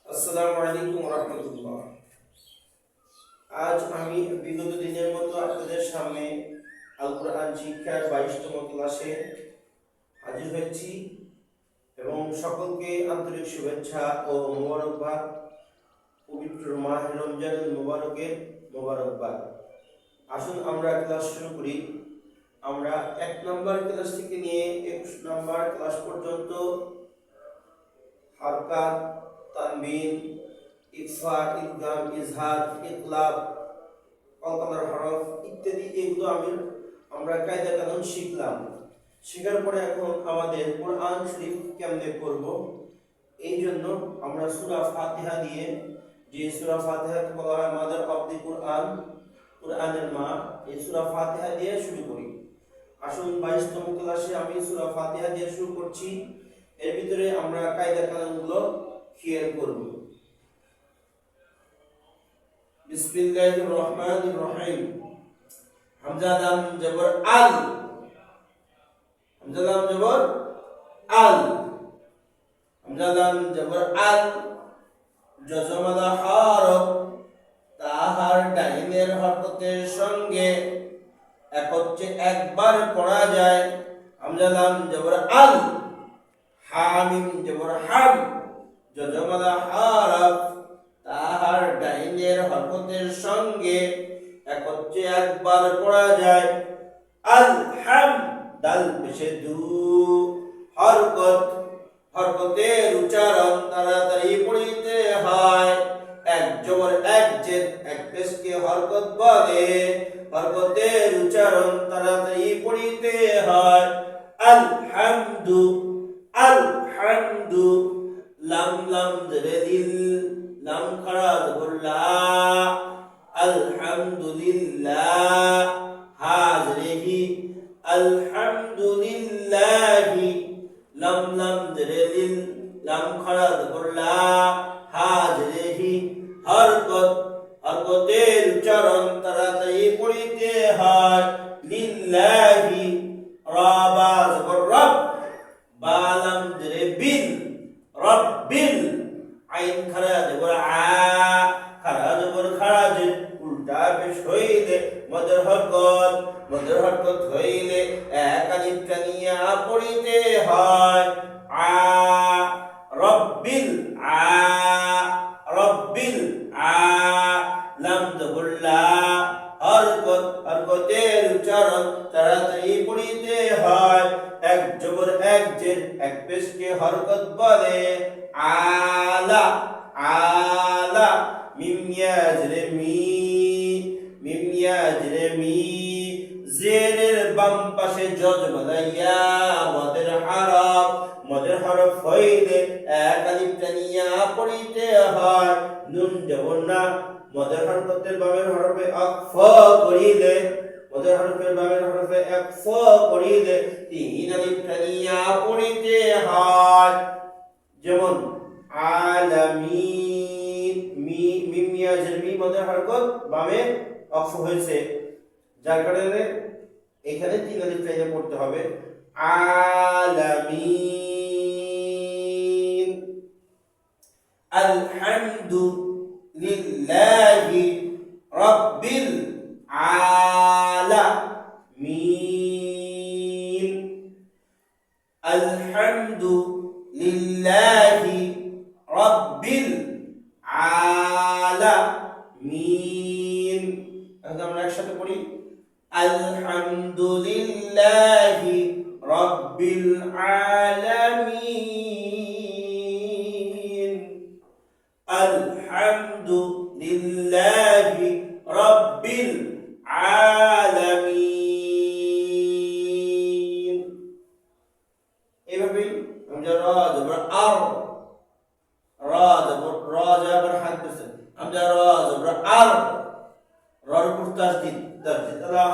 আসসালামু আলাইকুম রাহমাতুল্লাহ। আজ আমি বিগত দিনের মতো আপনাদের সামনে আল কোরআন শিক্ষার 22তম ক্লাসে হাজির হয়েছি এবং সকলকে আন্তরিক শুভেচ্ছা ও মোবারকবাদ। পবিত্র মাহ রমজানুল মুবারকের মোবারকবাদ। আসুন আমরা ক্লাস শুরু করি। আমরা 1 নম্বর ক্লাস থেকে নিয়ে 21 নম্বর ক্লাস পর্যন্ত হারকাত, তানবিন, ইকফা, ইদগাম, ইজহার, ইকলাব, কলকলার হরফ ইত্যাদি এগুলো আমরা কায়দা কানুন শিখলাম। শেখার পরে এখন আমাদের কোরআন শরীফ কেমনে পড়ব, এই জন্য আমরা সূরা ফাতিহা দিয়ে, যে সূরা ফাতিহাকে বলা হয় মাদার অফ দি কোরআন, কোরআনের মা, এই সূরা ফাতিহা দিয়ে শুরু করি। আসুন 22তম ক্লাসে আমি সূরা ফাতিহা দিয়ে শুরু করছি। এর ভিতরে আমরা কায়দা কানুনগুলো খেয়াল করব। বিসমিল্লাহির রহমানির রহিম। হামজা লাম জবর আল, হামজা লাম জবর আল, হামজা লাম জবর আল, জজমালা হরফ তাহার ডাইনের হরকতের সঙ্গে একবার পড়া যায়। হামজা লাম জবর আল, হামিম জবর হাম, জজমালা হরফ তাহার ডাইনের হরকতের সঙ্গে একবার পড়া যায়। আল হাম দাল পেশে দু, হরকতের উচ্চারণ তাড়াতাড়ি পড়িতে হয়। এক জবর এক জের এক পেশকে হরকত বলে, হরকতের উচ্চারণ তাড়াতাড়ি পড়িতে হয়। আল হামদু, আল হামদু, লাম লাম জেরে দিল, লাম খাড়া জবর লা, আলহামদুলিল্লাহ, হা জেরে হি, আলহামদুলিল্লাহি, লাম লাম জেরে দিল, লাম খাড়া জবর লা, হা জেরে হি, হরকতের উচ্চারণ তাড়াতাড়ি পড়িতে হয়। লিল্লাহি, রা বা জবর রব, বা লাম জেরে বিল, রব্বিল, আইন খাড়া জবর আ, খাড়া জবর খারাজ, উল্টা পেশ হইলে মদের হরকত হইলে এক আলিফ টানিয়া পড়িতে হয়। আ রব্বিল, আ রব্বিল, আ লাম জবর লা, হরকতের উচ্চারণ তাড়াতাড়ি পড়িতে হয়। এক জবর এক জের এক পেশকে হরকত বলে। আলা, আলা, মিম ইয়া জেরে মি, মিম ইয়া জেরে মি, জেরের বাম পাশে জজমালা ইয়া, মদের হরফ হইলে এক আলিফ টানিয়া পড়িতে হয়। নুন জবর না, মদের হরকতের বামের হরফে আকফ করিলে, মদের হরফের বামের হরফে আকফ করিলে তিন আলিফ টানিয়া পড়িতে হয়। যেমন আলামিন, মিম ইয়া জের মি, মদের হরকত বামে আকফ হয়েছে, যার কারণে এখানে তিন আলিফ টানিয়া পড়তে হবে। আলামিন, আলহামদুলিল্লাহি রাব্বিল আলামিন, আলহামদুলিল্লাহি রাব্বিল আলামিন। এখন আমরা একসাথে পড়ি। আলহামদুলিল্লাহি রাব্বিল আলামিন, আলহামদুলিল্লাহি রাব্বিল আলামিন। এইভাবেই আমরা রা জবর আর, রা জবর রা জবর হাত করছে, আমরা রা জবর আর, রার উপর তাসদীদ,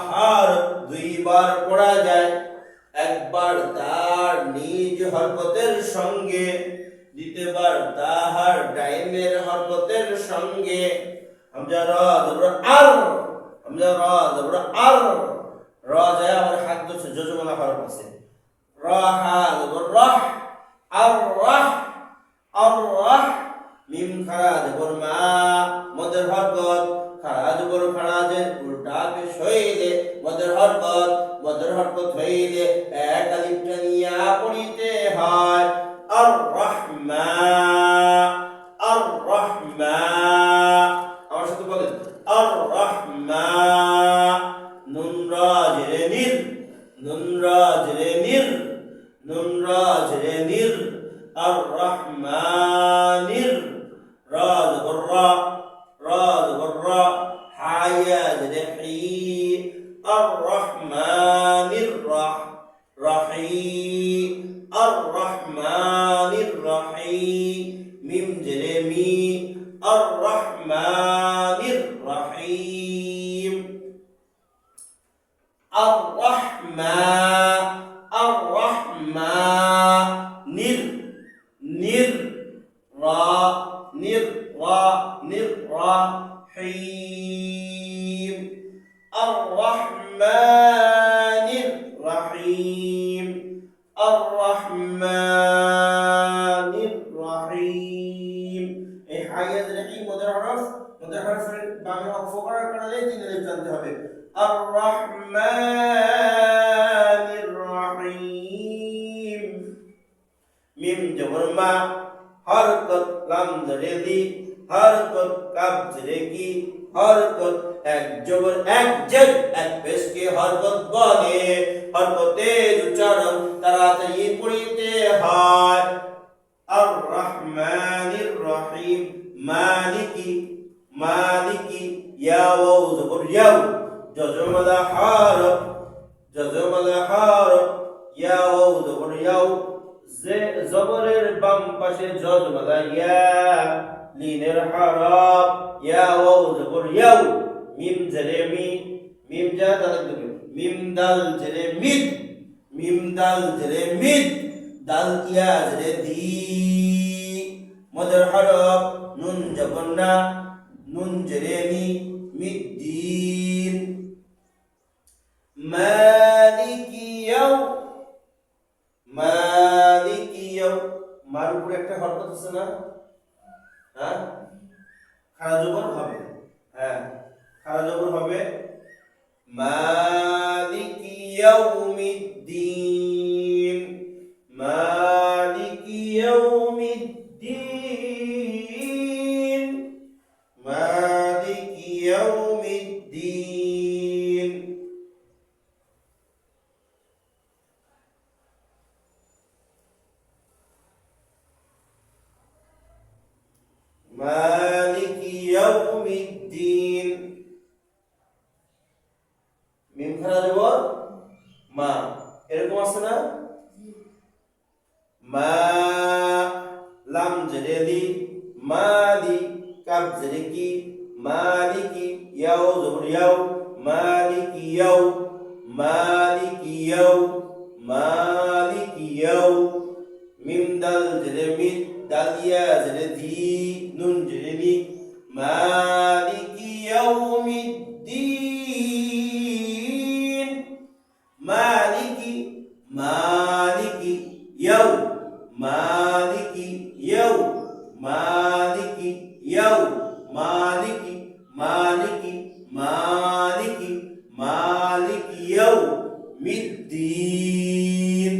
হার দুইবার পড়া যায়। একবার তার নিজ হরকতের সঙ্গে, দ্বিতীয়বার তাহার ডাইনের হরকতের সঙ্গে। হামজা রা জবর আর, হামজা রা জবর আর, রা যায় আবার হাত ধরছে, জজমালা হরফ আছে। রা হা জবর রাহ, আর রাহ, আর রাহ, মিম নির আর রহমানির রা জবর রা রা জবর রা হা ইয়া জেরে হি আর রহমানির রাহ রহিম আর রহমানির রহিম মিম জেরে মি আর রহমানির রহিম আর রহমা আর রহমা নির নির রা নির রা নির রা হিম আর রহমানির রহিম আর রহমানির রহিম এই হাইয়াজ রেখি মদের হরফের বামে অক্ষ করার কারণে তিন আলিফ টানতে হবে আর রহমানির রহিম মিম জবর মা হরকত লাম জেরে দি হরকত কাব জেরে কি হরকত এক জবর এক জেদ এক পেশকে হরকত বলে হরকতের উচ্চারণ তাড়াতাড়ি পড়িতে হয় আর রহমানির রহিম মালিকি মালিকি ইয়া ওয়াও জবর ইয়াও জজমালা হারফ ইয়া ওয়াও জবর ইয়াও জবরের বাম পাশে জজমালা ইয়া লিনের হরফ ইয়া ওয়াও জবর ইয়াও মিম জেরে মি মিম জা দাল দেবে মিম দাল জেরে মিদ মিম দাল জেরে মিদ দাল ইয়া জেরে দি মদের হরফ নুন জবর না নুন জেরে নি মিদ্দিন মালিকি ইয়াও মার উপরে একটা হরকত আছে না হ্যাঁ খাড়া জবর হবে হ্যাঁ খাড়া জবর হবে মালিকি ইয়াউমিদ্দিন মালিকি ইয়াউমিদ্দিন মালিকি ইয়াউমিদ্দিন মালিকি ইয়াউমিদ্দিন মিম খাড়া জবর মা এরকম আছে না মা লাম জেরে লি মালি কাব জেরে কি মালিকি ইয়াও জবর ইয়াও মালিকি ইয়াও মালিকি ইয়াও মালিকি ইয়াও মিম দাল জেরে মিদ দাল ইয়া জেরে দি নুন জেরে নি মালিকি ইয়াউমিদ্দিন মালিকি মালিকি ইয়াও মালিকি ইয়াও মালিকি ইয়াও মালিকি মালিকি মালিকি মালিকি ইয়াও মিদ্দিন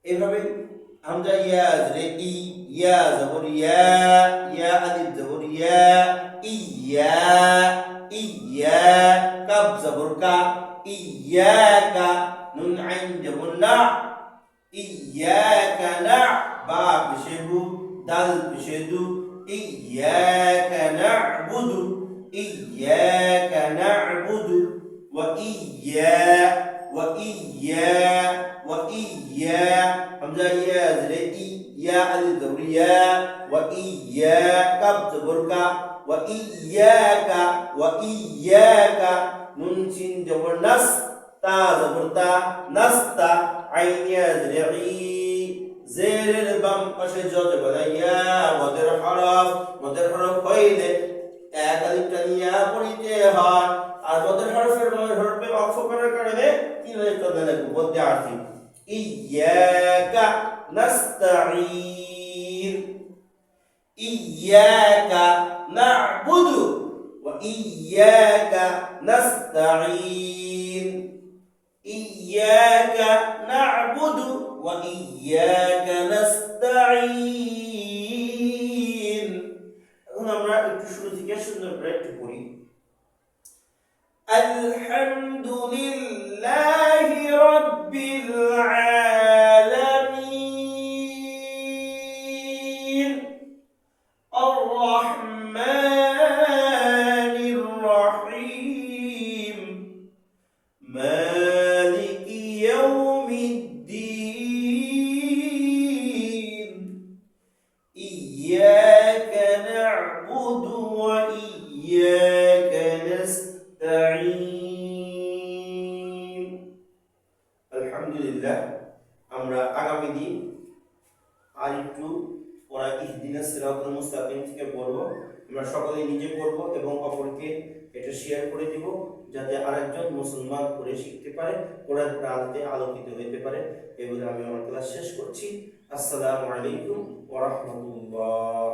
এভাবে হামজা ইয়া জেরে ই ইয়া জবর ইয়া ইয়া আলিফ জবর ইয়া ইয়া ইয়া কাব জবর কা ইয়াকা নুন আইন জবর না ইয়াকা না বা পেশেবু দাল পেশেদু ইয়াকা না'বুদু ইয়াকা না'বুদু ওয়া ইয়া হামজা ইয়া জেরে ই ইয়া আলিফ জবর ইয়া ওয়া ইয়া কাব জবর কা ওয়া ইয়াকা নুন সিন জবর নাস তা জবর তা নাস্তা আইন ইয়া জেরে ই জেরের বাম পাশে জজ বানাইয়া মদের হরফ হইলে এক আলিফ টানিয়া পড়িতে হয় আর মদের হরফের হরফে অক্ষ করার কারণে তিন আলিফ টানা বলতে আসি ইয়াকা নাস্তাঈন ইয়াকা না'বুদু ওয়া ইয়াকা নাস্তাঈন ইয়াকা না'বুদু ওয়া ইয়াকা নাস্তাঈন। এখন আমরা একটু শুরু থেকে সুন্দর করে একটু পড়ি। আলহামদুলিল্লাহি রাব্বিল আলামিন আর রহমানির রহিম মালিকি ইয়াউমিদ্দিন ইয়্যাকা না'বুদু ওয়া ইয়্যাকা নাস্তাঈন। আলহামদুলিল্লাহ, আমরা আগামী দিন আর একটু পড়া ইহদিনাস সিরাতাল মুস্তাকিম থেকে পড়ব। আমরা সকলে নিজে পড়ব এবং অপরকে এটা শেয়ার করে দিব, যাতে আরেকজন মুসলমান পড়ে শিখতে পারে, কোরআন প্রান্তে আলোকিত হতে পারে। এগুলো আমি আমার ক্লাস শেষ করছি। আসসালামু আলাইকুম ওয়া রাহমাতুল্লাহ।